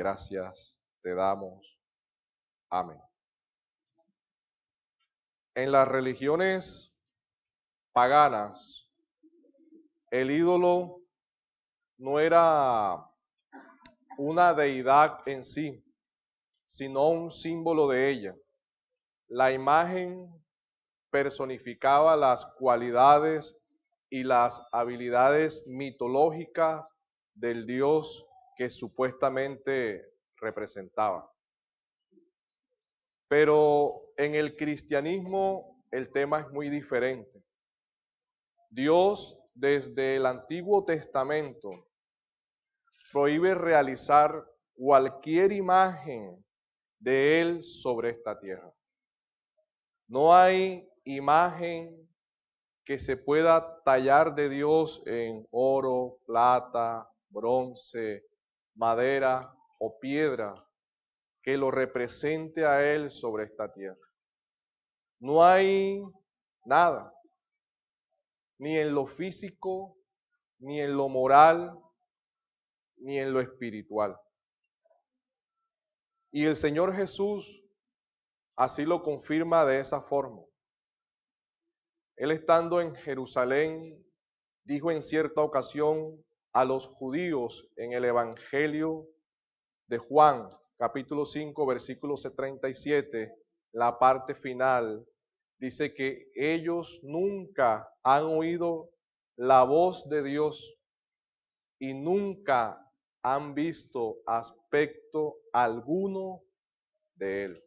gracias te damos. Amén. En las religiones paganas, el ídolo no era una deidad en sí, sino un símbolo de ella. La imagen personificaba las cualidades y las habilidades mitológicas del Dios que supuestamente representaba. Pero en el cristianismo el tema es muy diferente. Dios desde el Antiguo Testamento prohíbe realizar cualquier imagen de Él sobre esta tierra. No hay imagen que se pueda tallar de Dios en oro, plata, bronce, madera o piedra que lo represente a Él sobre esta tierra. No hay nada, ni en lo físico, ni en lo moral, ni en lo espiritual. Y el Señor Jesús así lo confirma de esa forma. Él estando en Jerusalén, dijo en cierta ocasión a los judíos en el Evangelio de Juan, capítulo 5, versículo 37, la parte final, dice que ellos nunca han oído la voz de Dios y nunca han visto aspecto alguno de Él.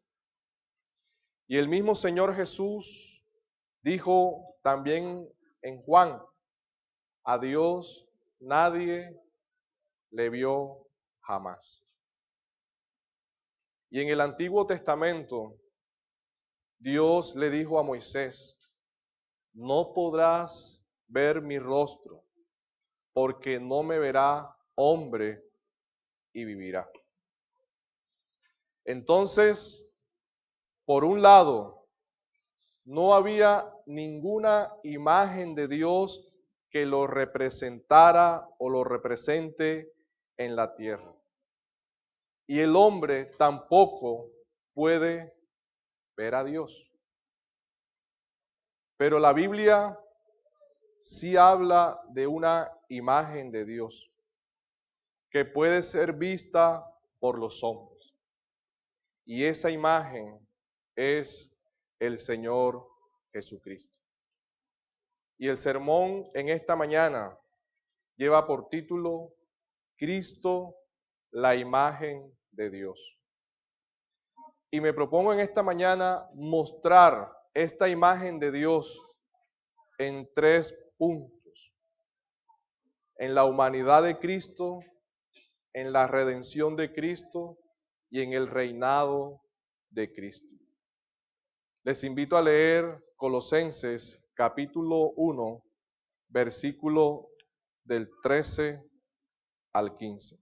Y el mismo Señor Jesús dijo también en Juan, a Dios nadie le vio jamás. Y en el Antiguo Testamento, Dios le dijo a Moisés, no podrás ver mi rostro, porque no me verá hombre y vivirá. Entonces, por un lado, no había ninguna imagen de Dios que lo representara o lo represente en la tierra. Y el hombre tampoco puede ver a Dios. Pero la Biblia sí habla de una imagen de Dios que puede ser vista por los hombres. Y esa imagen es el Señor Jesucristo. Y el sermón en esta mañana lleva por título Cristo, la imagen de Dios. Y me propongo en esta mañana mostrar esta imagen de Dios en 3 puntos. En la humanidad de Cristo, en la redención de Cristo y en el reinado de Cristo. Les invito a leer Colosenses capítulo 1, versículo del 13 al 15.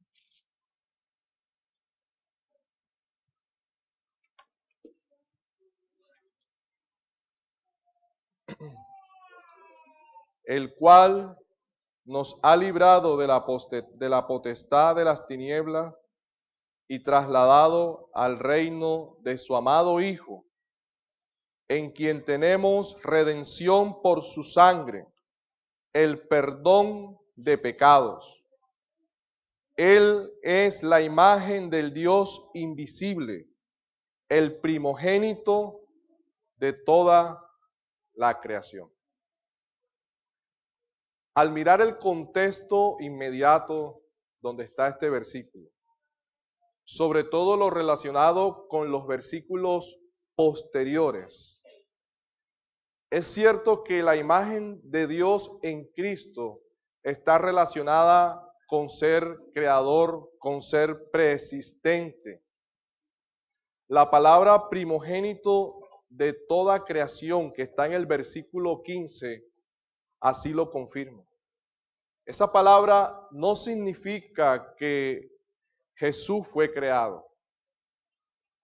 El cual nos ha librado de la potestad de las tinieblas y trasladado al reino de su amado Hijo, en quien tenemos redención por su sangre, el perdón de pecados. Él es la imagen del Dios invisible, el primogénito de toda la creación. Al mirar el contexto inmediato donde está este versículo, sobre todo lo relacionado con los versículos posteriores, es cierto que la imagen de Dios en Cristo está relacionada con ser creador, con ser preexistente. La palabra primogénito de toda creación que está en el versículo 15, así lo confirma. Esa palabra no significa que Jesús fue creado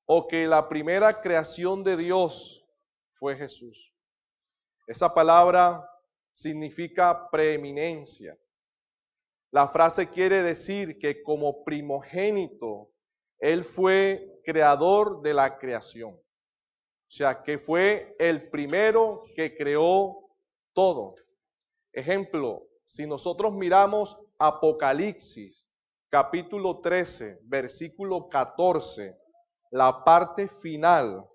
o que la primera creación de Dios fue Jesús. Esa palabra significa preeminencia. La frase quiere decir que como primogénito Él fue creador de la creación. O sea, que fue el primero que creó todo. Ejemplo, si nosotros miramos Apocalipsis, capítulo 13, versículo 14, la parte final,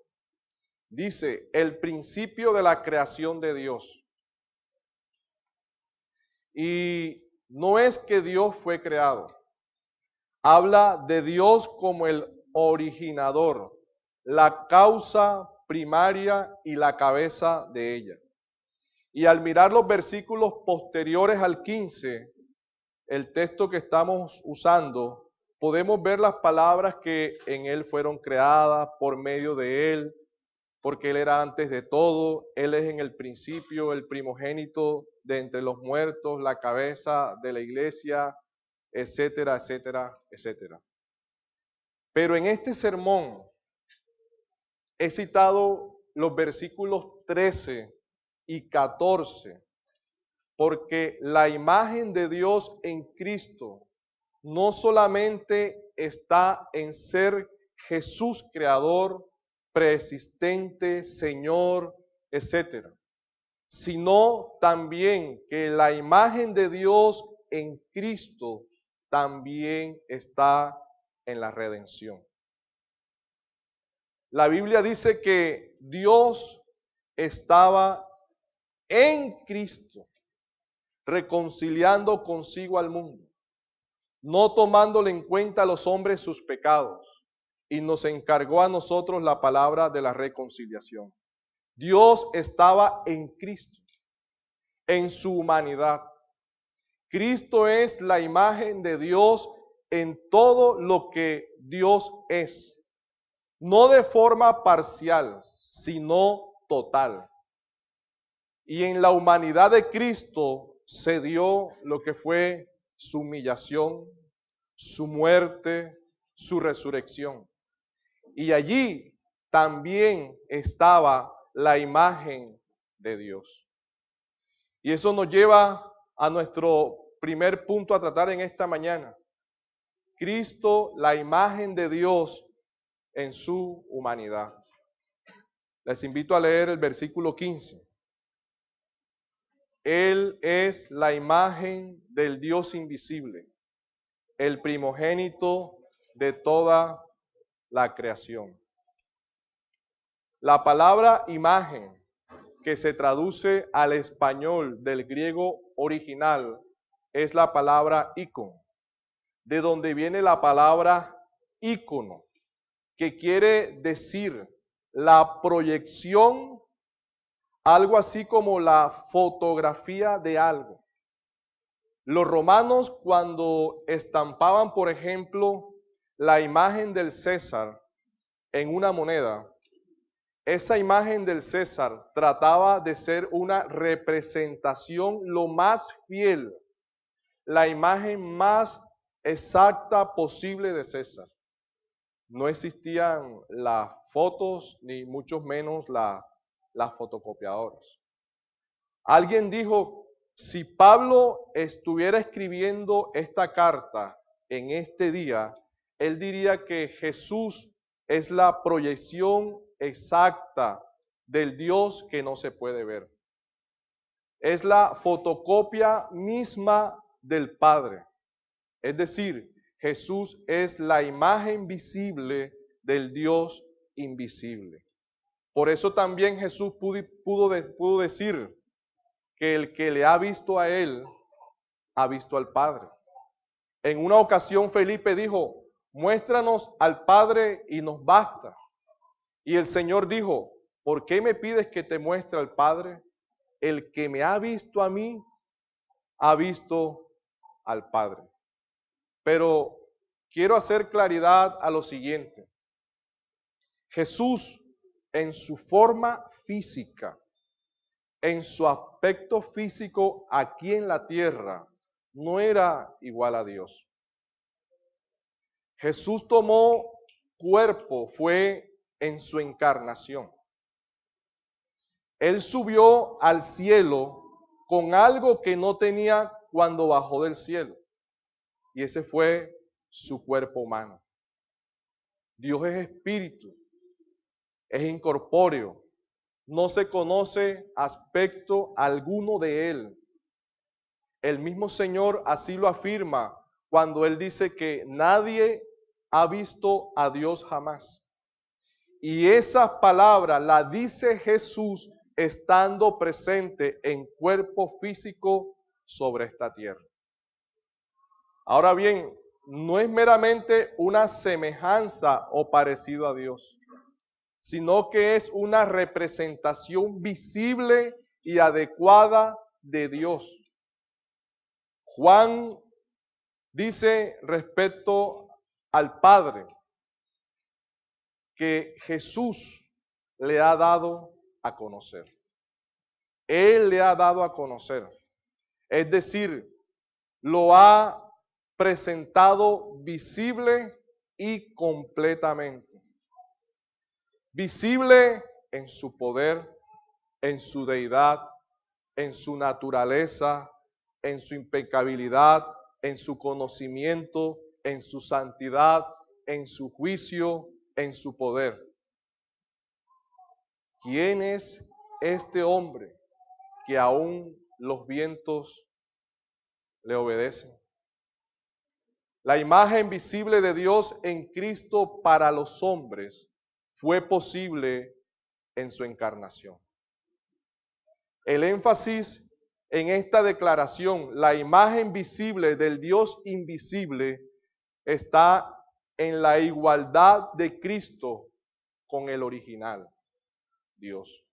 dice, el principio de la creación de Dios. Y no es que Dios fue creado. Habla de Dios como el originador, la causa primaria y la cabeza de ella. Y al mirar los versículos posteriores al 15, el texto que estamos usando, podemos ver las palabras que en Él fueron creadas por medio de Él, porque Él era antes de todo, Él es en el principio el primogénito de entre los muertos, la cabeza de la iglesia, etcétera, etcétera, etcétera. Pero en este sermón he citado los versículos 13 y 14, porque la imagen de Dios en Cristo no solamente está en ser Jesús creador, preexistente, Señor, etcétera, sino también que la imagen de Dios en Cristo también está en la redención. La Biblia dice que Dios estaba en Cristo, reconciliando consigo al mundo, no tomándole en cuenta a los hombres sus pecados, y nos encargó a nosotros la palabra de la reconciliación. Dios estaba en Cristo, en su humanidad. Cristo es la imagen de Dios en todo lo que Dios es, no de forma parcial, sino total. Y en la humanidad de Cristo se dio lo que fue su humillación, su muerte, su resurrección. Y allí también estaba la imagen de Dios. Y eso nos lleva a nuestro primer punto a tratar en esta mañana. Cristo, la imagen de Dios en su humanidad. Les invito a leer el versículo 15. Él es la imagen del Dios invisible, el primogénito de toda la creación. La palabra imagen, que se traduce al español del griego original, es la palabra icon, de donde viene la palabra ícono, que quiere decir la proyección, algo así como la fotografía de algo. Los romanos, cuando estampaban, por ejemplo, la imagen del César en una moneda, esa imagen del César trataba de ser una representación lo más fiel, la imagen más exacta posible de César. No existían las fotos, ni mucho menos las fotocopiadoras. Alguien dijo, si Pablo estuviera escribiendo esta carta en este día, él diría que Jesús es la proyección exacta del Dios que no se puede ver. Es la fotocopia misma del Padre. Es decir, Jesús es la imagen visible del Dios invisible. Por eso también Jesús pudo decir que el que le ha visto a Él, ha visto al Padre. En una ocasión Felipe dijo, muéstranos al Padre y nos basta. Y el Señor dijo, ¿por qué me pides que te muestre al Padre? El que me ha visto a mí, ha visto al Padre. Pero quiero hacer claridad a lo siguiente. Jesús, en su forma física, en su aspecto físico aquí en la tierra, no era igual a Dios. Jesús tomó cuerpo, fue en su encarnación. Él subió al cielo con algo que no tenía cuando bajó del cielo. Y ese fue su cuerpo humano. Dios es espíritu, es incorpóreo, no se conoce aspecto alguno de Él. El mismo Señor así lo afirma cuando Él dice que nadie ha visto a Dios jamás. Y esas palabras las dice Jesús estando presente en cuerpo físico sobre esta tierra. Ahora bien, no es meramente una semejanza o parecido a Dios, sino que es una representación visible y adecuada de Dios. Juan dice respecto al Padre que Jesús le ha dado a conocer. Él le ha dado a conocer. Es decir, lo ha presentado visible y completamente. Visible en su poder, en su deidad, en su naturaleza, en su impecabilidad, en su conocimiento, en su santidad, en su juicio, en su poder. ¿Quién es este hombre que aún los vientos le obedecen? La imagen visible de Dios en Cristo para los hombres fue posible en su encarnación. El énfasis en esta declaración, la imagen visible del Dios invisible, está en la igualdad de Cristo con el original, Dios.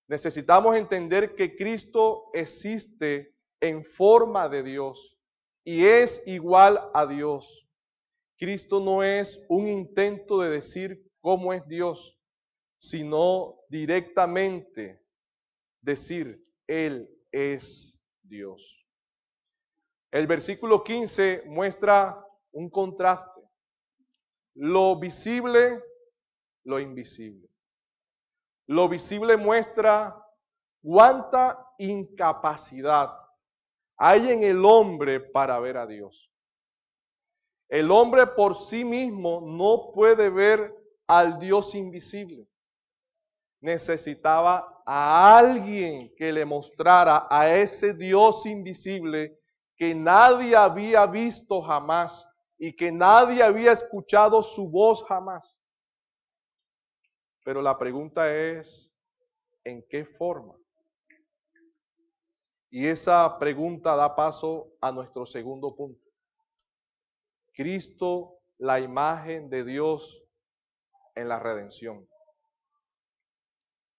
Necesitamos entender que Cristo existe en forma de Dios y es igual a Dios. Cristo no es un intento de decir cómo es Dios, sino directamente decir, Él es Dios. El versículo 15 muestra un contraste. Lo visible, lo invisible. Lo visible muestra cuánta incapacidad hay en el hombre para ver a Dios. El hombre por sí mismo no puede ver al Dios invisible. Necesitaba a alguien que le mostrara a ese Dios invisible que nadie había visto jamás y que nadie había escuchado su voz jamás. Pero la pregunta es, ¿en qué forma? Y esa pregunta da paso a nuestro segundo punto. Cristo, la imagen de Dios en la redención.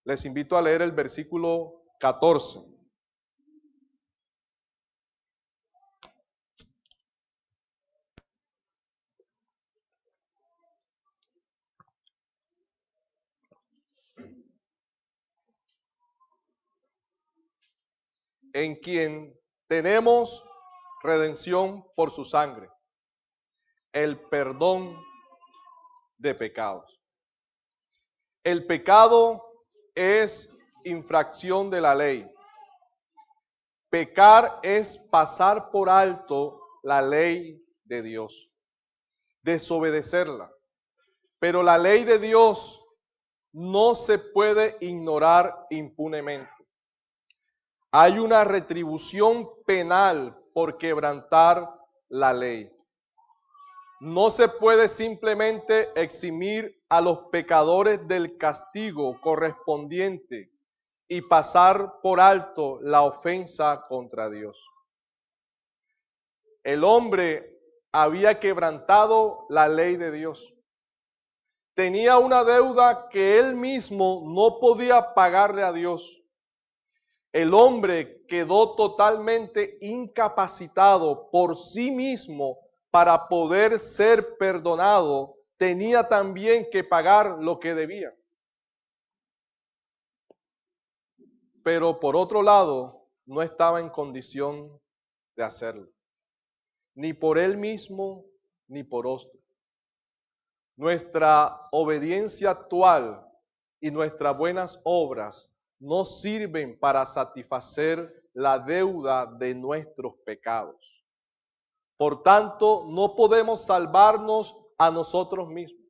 Les invito a leer el versículo 14. En quien tenemos redención por su sangre, el perdón de pecados. El pecado es infracción de la ley. Pecar es pasar por alto la ley de Dios, desobedecerla. Pero la ley de Dios no se puede ignorar impunemente. Hay una retribución penal por quebrantar la ley. No se puede simplemente eximir a los pecadores del castigo correspondiente y pasar por alto la ofensa contra Dios. El hombre había quebrantado la ley de Dios. Tenía una deuda que él mismo no podía pagarle a Dios. El hombre quedó totalmente incapacitado por sí mismo para poder ser perdonado. Tenía también que pagar lo que debía. Pero por otro lado, no estaba en condición de hacerlo. Ni por él mismo, ni por otro. Nuestra obediencia actual y nuestras buenas obras no sirven para satisfacer la deuda de nuestros pecados. Por tanto, no podemos salvarnos a nosotros mismos.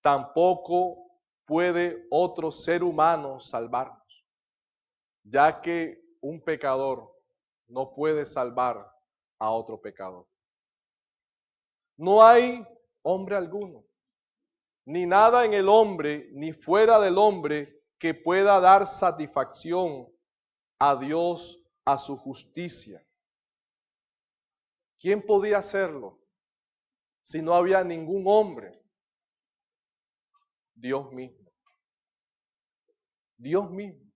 tampoco puede otro ser humano salvarnos, ya que un pecador no puede salvar a otro pecador. No hay hombre alguno, ni nada en el hombre, ni fuera del hombre, que pueda dar satisfacción a Dios, a su justicia. ¿Quién podía hacerlo si no había ningún hombre? Dios mismo. Dios mismo.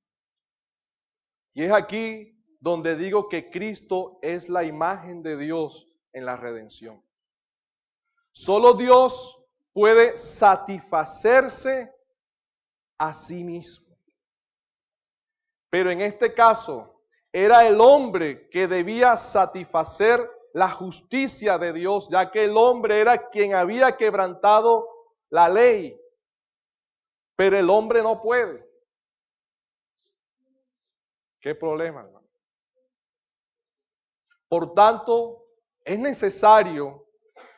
Y es aquí donde digo que Cristo es la imagen de Dios en la redención. Solo Dios puede satisfacerse a sí mismo. Pero en este caso, era el hombre que debía satisfacer la justicia de Dios, ya que el hombre era quien había quebrantado la ley. Pero el hombre no puede. ¿Qué problema, hermano? Por tanto, es necesario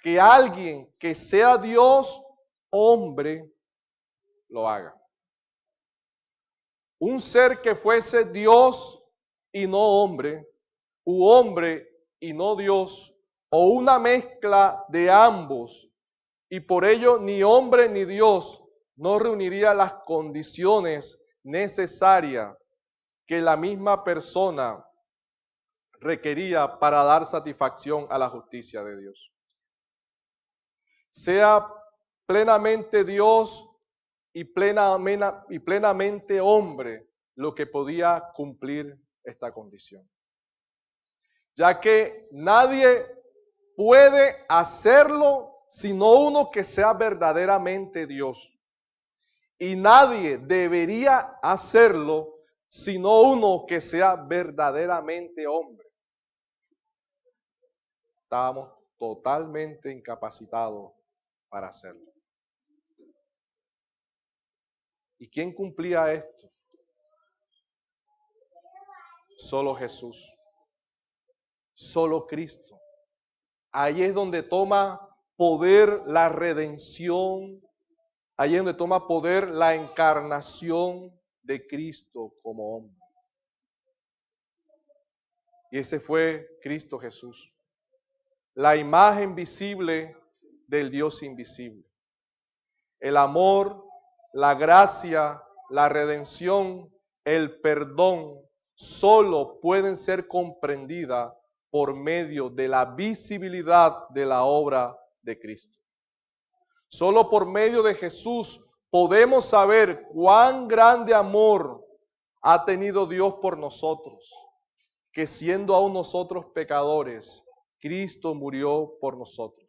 que alguien que sea Dios, hombre, lo haga. Un ser que fuese Dios y no hombre, u hombre y no Dios, o una mezcla de ambos, y por ello ni hombre ni Dios, no reuniría las condiciones necesarias que la misma persona requería para dar satisfacción a la justicia de Dios. Sea plenamente Dios y plenamente hombre lo que podía cumplir esta condición. Ya que nadie puede hacerlo sino uno que sea verdaderamente Dios. Y nadie debería hacerlo sino uno que sea verdaderamente hombre. Estábamos totalmente incapacitados para hacerlo. ¿Y quién cumplía esto? Solo Jesús. Solo Cristo. Ahí es donde toma poder la redención. Ahí es donde toma poder la encarnación de Cristo como hombre. Y ese fue Cristo Jesús. La imagen visible del Dios invisible. El amor, la gracia, la redención, el perdón, solo pueden ser comprendidas por medio de la visibilidad de la obra de Cristo. Solo por medio de Jesús podemos saber cuán grande amor ha tenido Dios por nosotros, que siendo aún nosotros pecadores, Cristo murió por nosotros.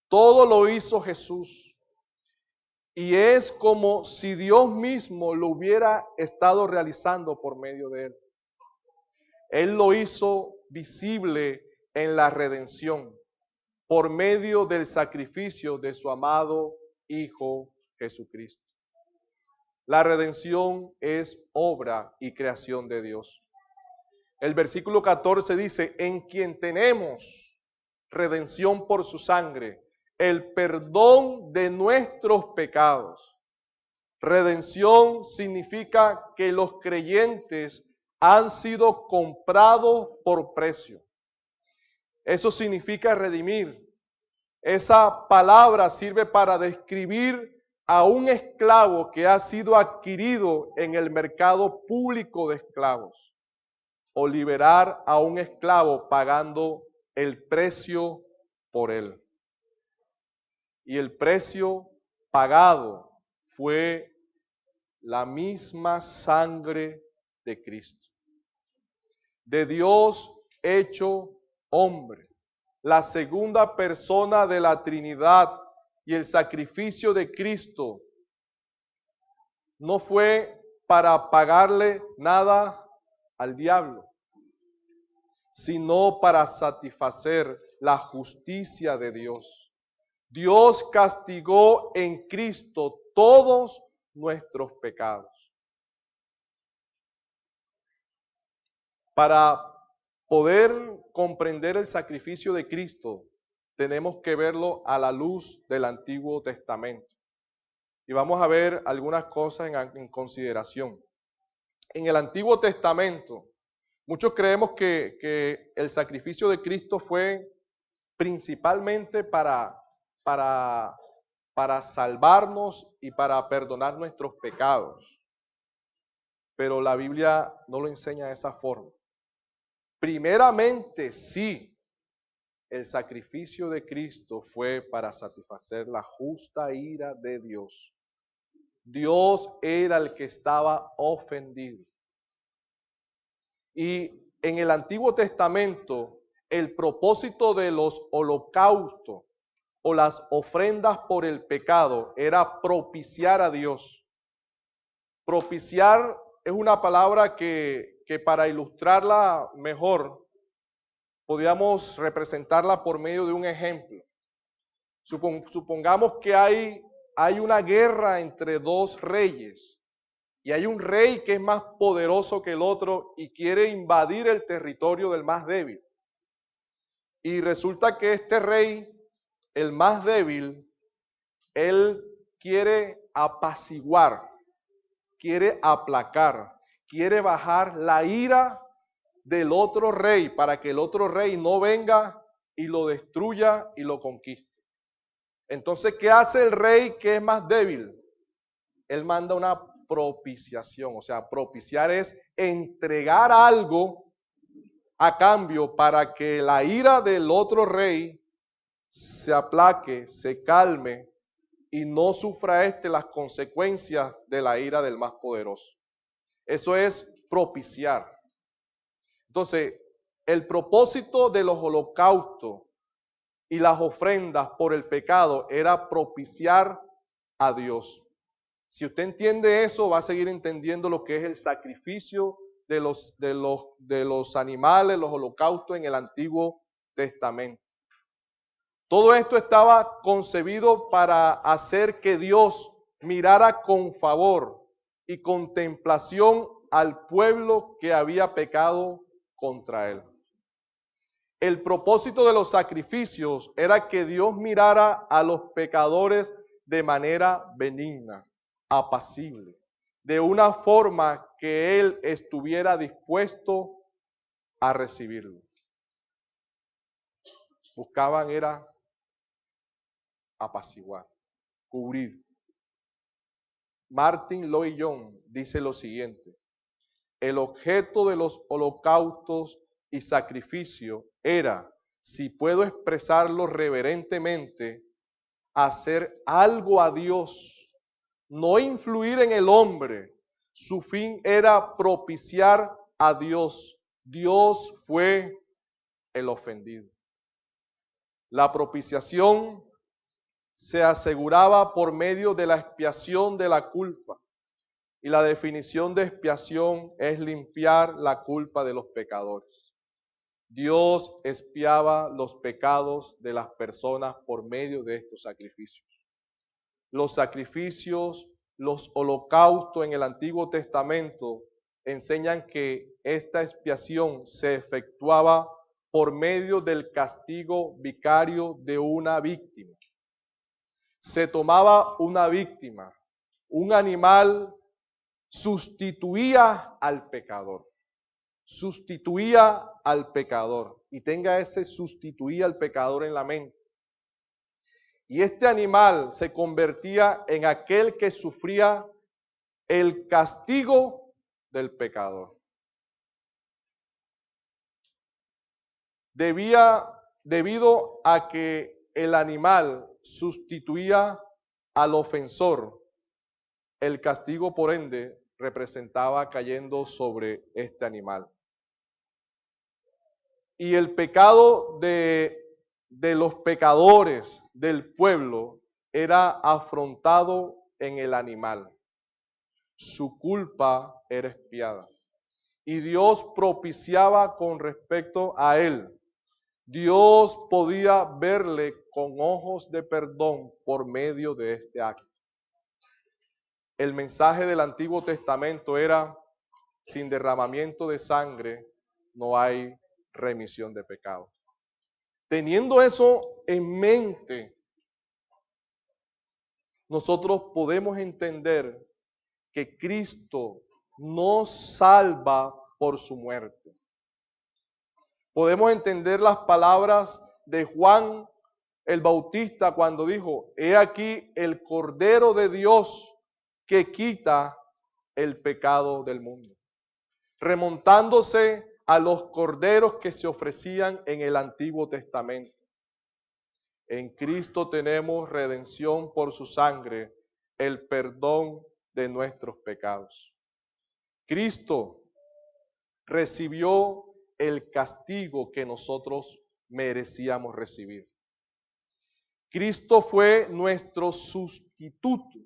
Todo lo hizo Jesús. Y es como si Dios mismo lo hubiera estado realizando por medio de él. Él lo hizo visible en la redención por medio del sacrificio de su amado Hijo Jesucristo. La redención es obra y creación de Dios. El versículo 14 dice, en quien tenemos redención por su sangre, el perdón de nuestros pecados. Redención significa que los creyentes han sido comprados por precio. Eso significa redimir. Esa palabra sirve para describir a un esclavo que ha sido adquirido en el mercado público de esclavos, o liberar a un esclavo pagando el precio por él. Y el precio pagado fue la misma sangre de Cristo, de Dios hecho hombre, la segunda persona de la Trinidad. Y el sacrificio de Cristo no fue para pagarle nada al diablo, sino para satisfacer la justicia de Dios. Dios castigó en Cristo todos nuestros pecados. Para poder comprender el sacrificio de Cristo, tenemos que verlo a la luz del Antiguo Testamento. Y vamos a ver algunas cosas en consideración. En el Antiguo Testamento, muchos creemos que el sacrificio de Cristo fue principalmente para salvarnos y para perdonar nuestros pecados. Pero la Biblia no lo enseña de esa forma. Primeramente, sí, el sacrificio de Cristo fue para satisfacer la justa ira de Dios. Dios era el que estaba ofendido. Y en el Antiguo Testamento, el propósito de los holocaustos o las ofrendas por el pecado era propiciar a Dios. Propiciar es una palabra que para ilustrarla mejor, podríamos representarla por medio de un ejemplo. Supongamos que hay una guerra entre dos reyes y hay un rey que es más poderoso que el otro y quiere invadir el territorio del más débil. Y resulta que este rey, el más débil, él quiere apaciguar, quiere aplacar, quiere bajar la ira del otro rey para que el otro rey no venga y lo destruya y lo conquiste. Entonces, ¿qué hace el rey que es más débil? Él manda una propiciación, o sea, propiciar es entregar algo a cambio para que la ira del otro rey se aplaque, se calme y no sufra las consecuencias de la ira del más poderoso. Eso es propiciar. Entonces, el propósito de los holocaustos y las ofrendas por el pecado era propiciar a Dios. Si usted entiende eso, va a seguir entendiendo lo que es el sacrificio de los animales, los holocaustos en el Antiguo Testamento. Todo esto estaba concebido para hacer que Dios mirara con favor y contemplación al pueblo que había pecado contra él. El propósito de los sacrificios era que Dios mirara a los pecadores de manera benigna, apacible, de una forma que Él estuviera dispuesto a recibirlo. Buscaban era apaciguar, cubrir. Martin Lloyd-Jones dice lo siguiente: el objeto de los holocaustos y sacrificio era, si puedo expresarlo reverentemente, hacer algo a Dios, no influir en el hombre. Su fin era propiciar a Dios. Dios fue el ofendido. La propiciación se aseguraba por medio de la expiación de la culpa. Y la definición de expiación es limpiar la culpa de los pecadores. Dios expiaba los pecados de las personas por medio de estos sacrificios. Los sacrificios, los holocaustos en el Antiguo Testamento enseñan que esta expiación se efectuaba por medio del castigo vicario de una víctima. Se tomaba una víctima, un animal, sustituía al pecador. Sustituía al pecador. Y tenga ese sustituía al pecador en la mente. Y este animal se convertía en aquel que sufría el castigo del pecador. Debido a que el animal sustituía al ofensor, el castigo por ende representaba cayendo sobre este animal. Y el pecado de los pecadores del pueblo era afrontado en el animal. Su culpa era expiada. Y Dios propiciaba con respecto a él. Dios podía verle con ojos de perdón por medio de este acto. El mensaje del Antiguo Testamento era: sin derramamiento de sangre no hay remisión de pecados. Teniendo eso en mente, nosotros podemos entender que Cristo nos salva por su muerte. Podemos entender las palabras de Juan el Bautista cuando dijo: he aquí el Cordero de Dios que quita el pecado del mundo. Remontándose a los corderos que se ofrecían en el Antiguo Testamento. En Cristo tenemos redención por su sangre, el perdón de nuestros pecados. Cristo recibió el castigo que nosotros merecíamos recibir. Cristo fue nuestro sustituto.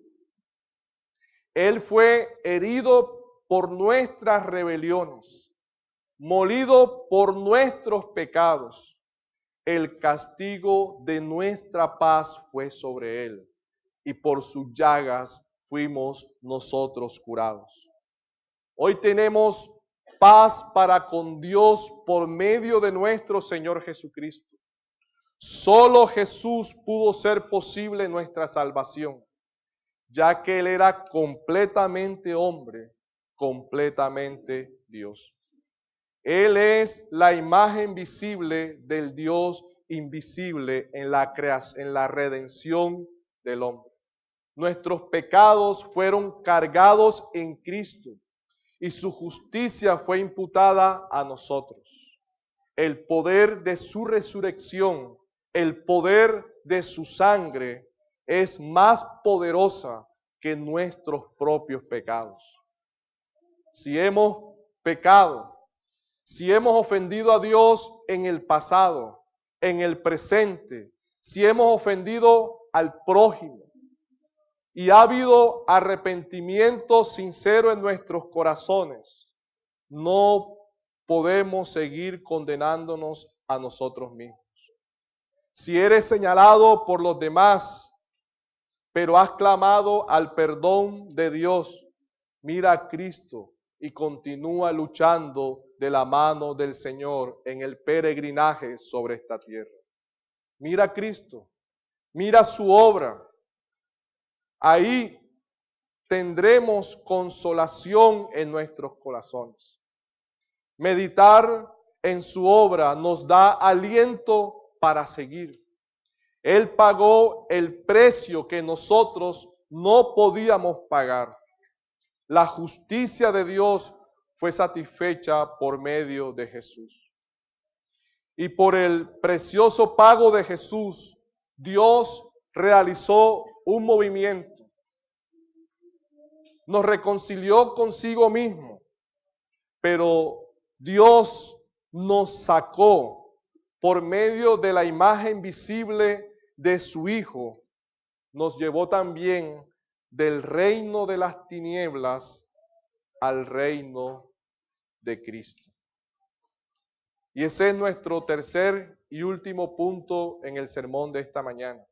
Él fue herido por nuestras rebeliones, molido por nuestros pecados. El castigo de nuestra paz fue sobre él, y por sus llagas fuimos nosotros curados. Hoy tenemos paz para con Dios por medio de nuestro Señor Jesucristo. Solo Jesús pudo ser posible nuestra salvación, ya que Él era completamente hombre, completamente Dios. Él es la imagen visible del Dios invisible en la redención del hombre. Nuestros pecados fueron cargados en Cristo y su justicia fue imputada a nosotros. El poder de su resurrección, el poder de su sangre es más poderosa que nuestros propios pecados. Si hemos pecado, si hemos ofendido a Dios en el pasado, en el presente, si hemos ofendido al prójimo y ha habido arrepentimiento sincero en nuestros corazones, no podemos seguir condenándonos a nosotros mismos. Si eres señalado por los demás, pero has clamado al perdón de Dios, mira a Cristo y continúa luchando de la mano del Señor en el peregrinaje sobre esta tierra. Mira a Cristo, mira su obra. Ahí tendremos consolación en nuestros corazones. Meditar en su obra nos da aliento para seguir. Él pagó el precio que nosotros no podíamos pagar. La justicia de Dios fue satisfecha por medio de Jesús. Y por el precioso pago de Jesús, Dios realizó un movimiento. Nos reconcilió consigo mismo, pero Dios nos sacó por medio de la imagen visible de su Hijo. Nos llevó también del reino de las tinieblas al reino de Cristo. Y ese es nuestro tercer y último punto en el sermón de esta mañana.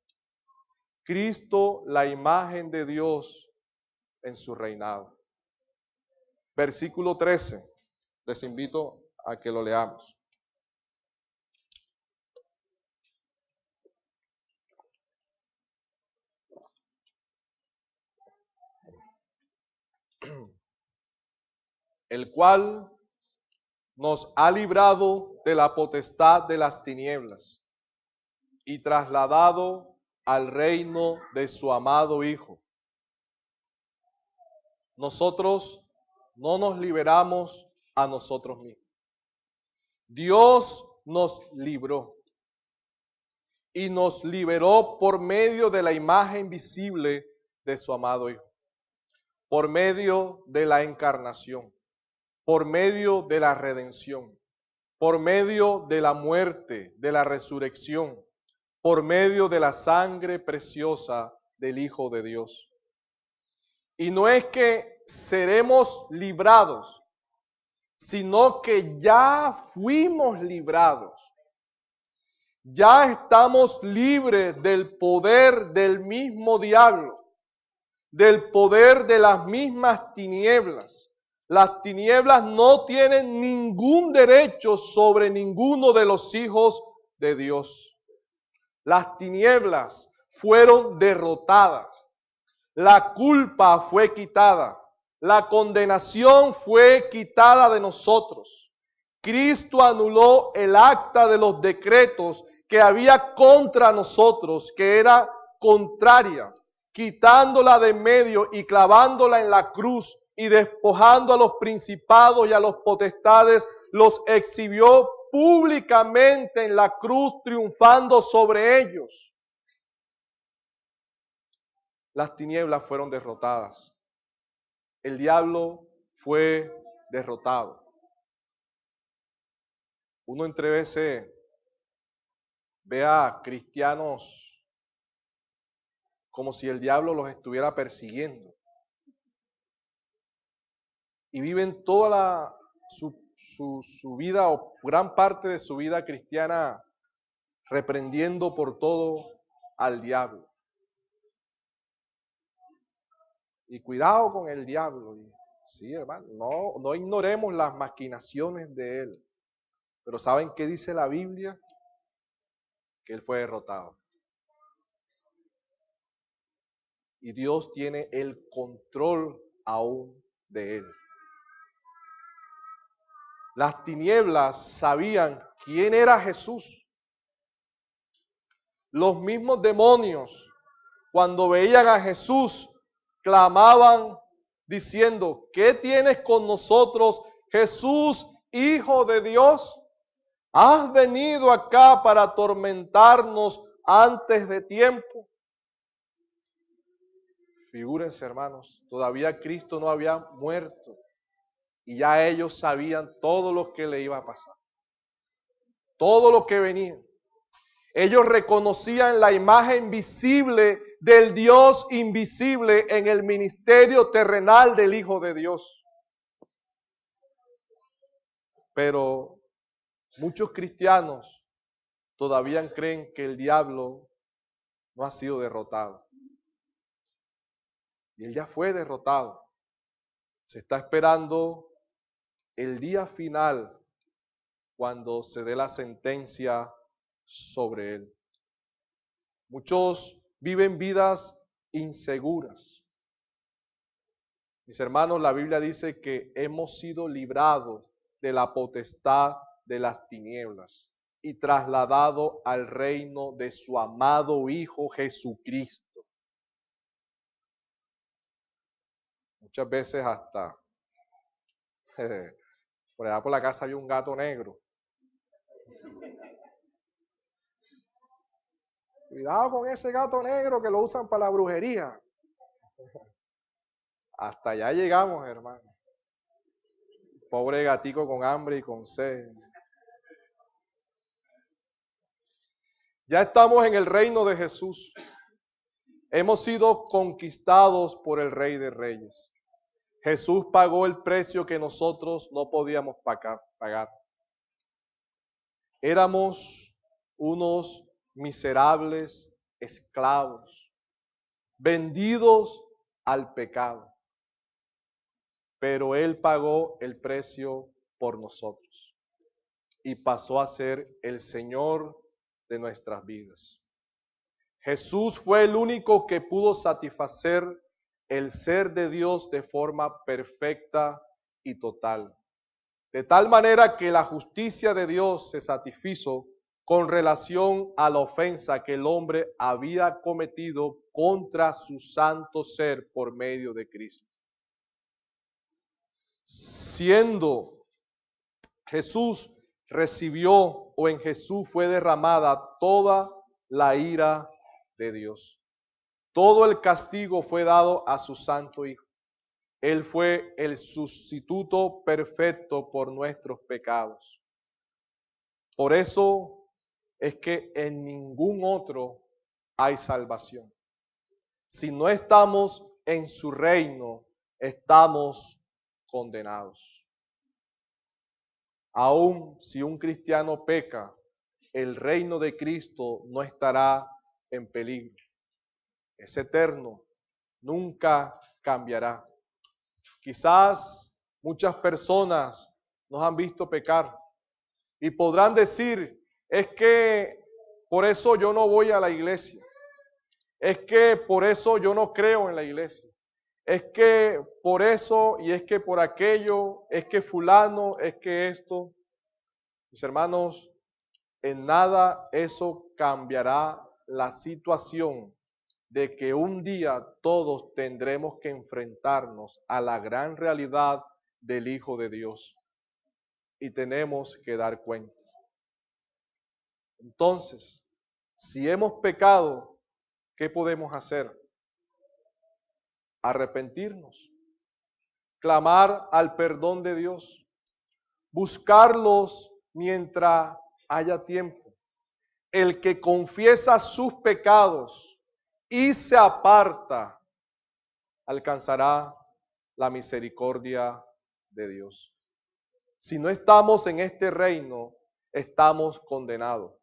Cristo, la imagen de Dios en su reinado. Versículo 13. Les invito a que lo leamos. El cual nos ha librado de la potestad de las tinieblas y trasladado al reino de su amado Hijo. Nosotros no nos liberamos a nosotros mismos. Dios nos libró y nos liberó por medio de la imagen visible de su amado Hijo, por medio de la encarnación, por medio de la redención, por medio de la muerte, de la resurrección, por medio de la sangre preciosa del Hijo de Dios. Y no es que seremos librados, sino que ya fuimos librados. Ya estamos libres del poder del mismo diablo, del poder de las mismas tinieblas. Las tinieblas no tienen ningún derecho sobre ninguno de los hijos de Dios. Las tinieblas fueron derrotadas. La culpa fue quitada. La condenación fue quitada de nosotros. Cristo anuló el acta de los decretos que había contra nosotros, que era contraria, quitándola de en medio y clavándola en la cruz y despojando a los principados y a los potestades, los exhibió públicamente en la cruz, triunfando sobre ellos. Las tinieblas fueron derrotadas. El diablo fue derrotado. Uno entre veces ve a cristianos como si el diablo los estuviera persiguiendo. Y viven toda su vida o gran parte de su vida cristiana reprendiendo por todo al diablo. Y cuidado con el diablo. Sí, hermano, no ignoremos las maquinaciones de él. Pero ¿saben qué dice la Biblia? Que él fue derrotado. Y Dios tiene el control aún de él. Las tinieblas sabían quién era Jesús. Los mismos demonios, cuando veían a Jesús, clamaban diciendo: ¿qué tienes con nosotros, Jesús, Hijo de Dios? ¿Has venido acá para atormentarnos antes de tiempo? Figúrense, hermanos, todavía Cristo no había muerto y ya ellos sabían todo lo que le iba a pasar, todo lo que venía. Ellos reconocían la imagen visible del Dios invisible en el ministerio terrenal del Hijo de Dios. Pero muchos cristianos todavía creen que el diablo no ha sido derrotado. Y él ya fue derrotado. Se está esperando el día final cuando se dé la sentencia sobre él. Muchos viven vidas inseguras. Mis hermanos, la Biblia dice que hemos sido librados de la potestad de las tinieblas y trasladado al reino de su amado Hijo Jesucristo. Muchas veces hasta por allá por la casa había un gato negro. Cuidado con ese gato negro que lo usan para la brujería. Hasta allá llegamos, hermano. Pobre gatico con hambre y con sed. Ya estamos en el reino de Jesús. Hemos sido conquistados por el Rey de Reyes. Jesús pagó el precio que nosotros no podíamos pagar. Éramos unos miserables esclavos, vendidos al pecado. Pero Él pagó el precio por nosotros y pasó a ser el Señor de nuestras vidas. Jesús fue el único que pudo satisfacer el ser de Dios de forma perfecta y total. De tal manera que la justicia de Dios se satisfizo con relación a la ofensa que el hombre había cometido contra su santo ser por medio de Cristo. Siendo Jesús recibió o en Jesús fue derramada toda la ira de Dios. Todo el castigo fue dado a su santo Hijo. Él fue el sustituto perfecto por nuestros pecados. Por eso es que en ningún otro hay salvación. Si no estamos en su reino, estamos condenados. Aún si un cristiano peca, el reino de Cristo no estará en peligro. Es eterno, nunca cambiará. Quizás muchas personas nos han visto pecar y podrán decir Es que por eso yo no voy a la iglesia. Es que por eso yo no creo en la iglesia. Es que por eso y es que por aquello, es que fulano, es que esto. Mis hermanos, en nada eso cambiará la situación de que un día todos tendremos que enfrentarnos a la gran realidad del Hijo de Dios y tenemos que dar cuenta. Entonces, si hemos pecado, ¿qué podemos hacer? Arrepentirnos, clamar al perdón de Dios, buscarlos mientras haya tiempo. El que confiesa sus pecados y se aparta, alcanzará la misericordia de Dios. Si no estamos en este reino, estamos condenados.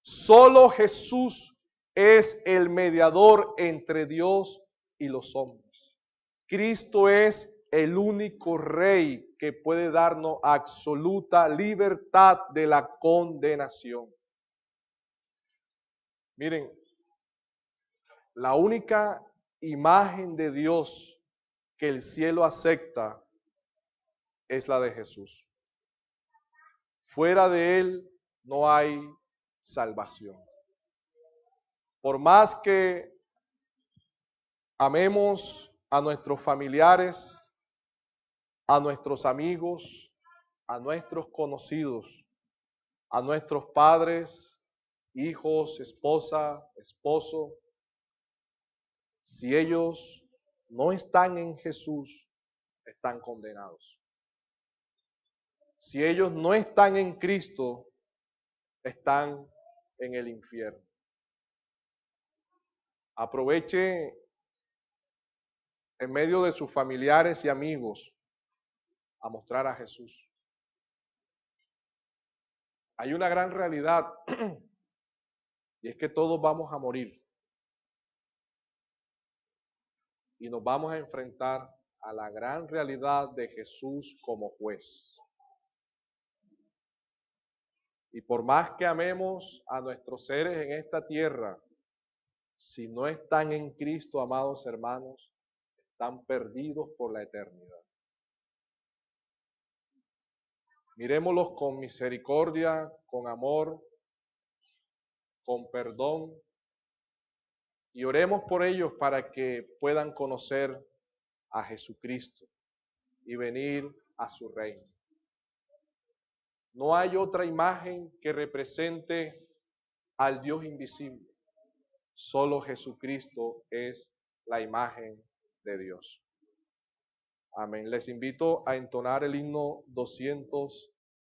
Solo Jesús es el mediador entre Dios y los hombres. Cristo es el único rey que puede darnos absoluta libertad de la condenación. Miren, la única imagen de Dios que el cielo acepta es la de Jesús. Fuera de Él no hay salvación. Por más que amemos a nuestros familiares, a nuestros amigos, a nuestros conocidos, a nuestros padres, hijos, esposa, esposo, si ellos no están en Jesús, están condenados. Si ellos no están en Cristo, están en el infierno. Aproveche en medio de sus familiares y amigos a mostrar a Jesús. Hay una gran realidad y es que todos vamos a morir y nos vamos a enfrentar a la gran realidad de Jesús como juez. Y por más que amemos a nuestros seres en esta tierra, si no están en Cristo, amados hermanos, están perdidos por la eternidad. Mirémoslos con misericordia, con amor, con perdón, y oremos por ellos para que puedan conocer a Jesucristo y venir a su reino. No hay otra imagen que represente al Dios invisible. Solo Jesucristo es la imagen de Dios. Amén. Les invito a entonar el himno 200.